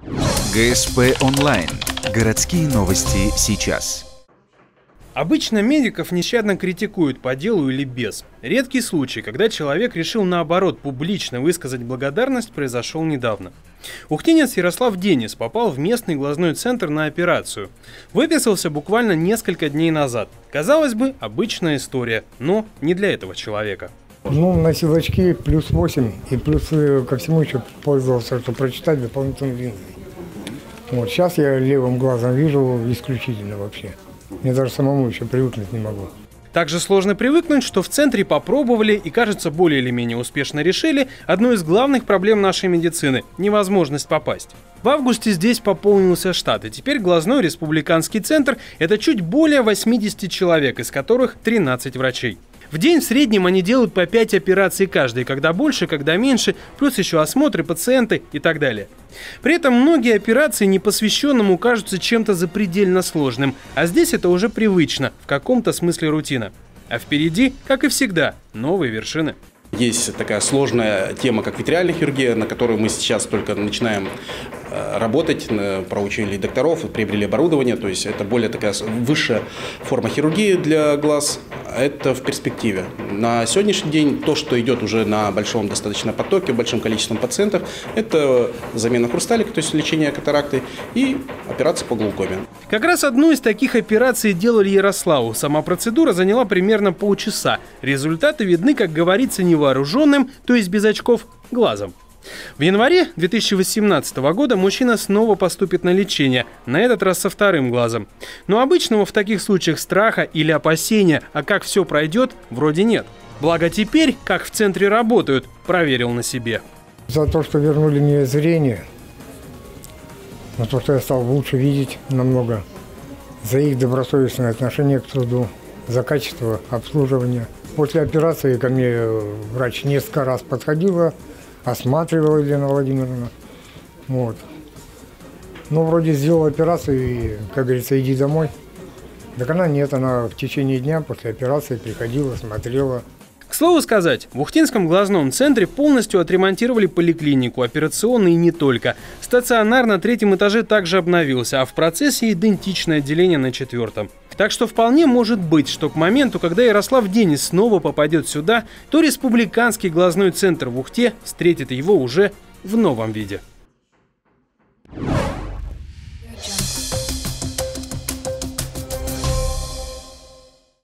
ГСП онлайн. Городские новости сейчас. Обычно медиков нещадно критикуют по делу или без. Редкий случай, когда человек решил наоборот публично высказать благодарность, произошел недавно. Ухтинец Ярослав Денис попал в местный глазной центр на операцию. Выписался буквально несколько дней назад. Казалось бы, обычная история, но не для этого человека. На силочки плюс 8 и плюс ко всему еще пользовался, чтобы прочитать дополнительную линзой. Сейчас я левым глазом вижу исключительно вообще. Мне даже самому еще привыкнуть не могу. Также сложно привыкнуть, что в центре попробовали и, кажется, более или менее успешно решили одну из главных проблем нашей медицины – невозможность попасть. В августе здесь пополнился штат, и теперь глазной республиканский центр – это чуть более 80 человек, из которых 13 врачей. В день в среднем они делают по 5 операций каждый, когда больше, когда меньше, плюс еще осмотры, пациенты и так далее. При этом многие операции непосвященному кажутся чем-то запредельно сложным, а здесь это уже привычно, в каком-то смысле рутина. А впереди, как и всегда, новые вершины. Есть такая сложная тема, как витреальная хирургия, на которую мы сейчас только начинаем работать, проучили докторов, приобрели оборудование, то есть это более такая высшая форма хирургии для глаз, это в перспективе. На сегодняшний день то, что идет уже на большом достаточно потоке, большим количеством пациентов, это замена хрусталика, то есть лечение катаракты и операция по глаукоме. Как раз одну из таких операций делали Ярославу. Сама процедура заняла примерно полчаса. Результаты видны, как говорится, невооруженным, то есть без очков, глазом. В январе 2018 года мужчина снова поступит на лечение, на этот раз со вторым глазом. Но обычного в таких случаях страха или опасения, а как все пройдет, вроде нет. Благо теперь, как в центре работают, проверил на себе. За то, что вернули мне зрение, за то, что я стал лучше видеть намного, за их добросовестное отношение к труду, за качество обслуживания. После операции ко мне врач несколько раз подходила, осматривала Елена Владимировна. Вроде сделала операцию и, как говорится, иди домой. Так она нет, она в течение дня после операции приходила, смотрела. К слову сказать, в Ухтинском глазном центре полностью отремонтировали поликлинику, операционный и не только. Стационар на 3-м этаже также обновился, а в процессе идентичное отделение на 4-м. Так что вполне может быть, что к моменту, когда Ярослав Денис снова попадет сюда, то республиканский глазной центр в Ухте встретит его уже в новом виде.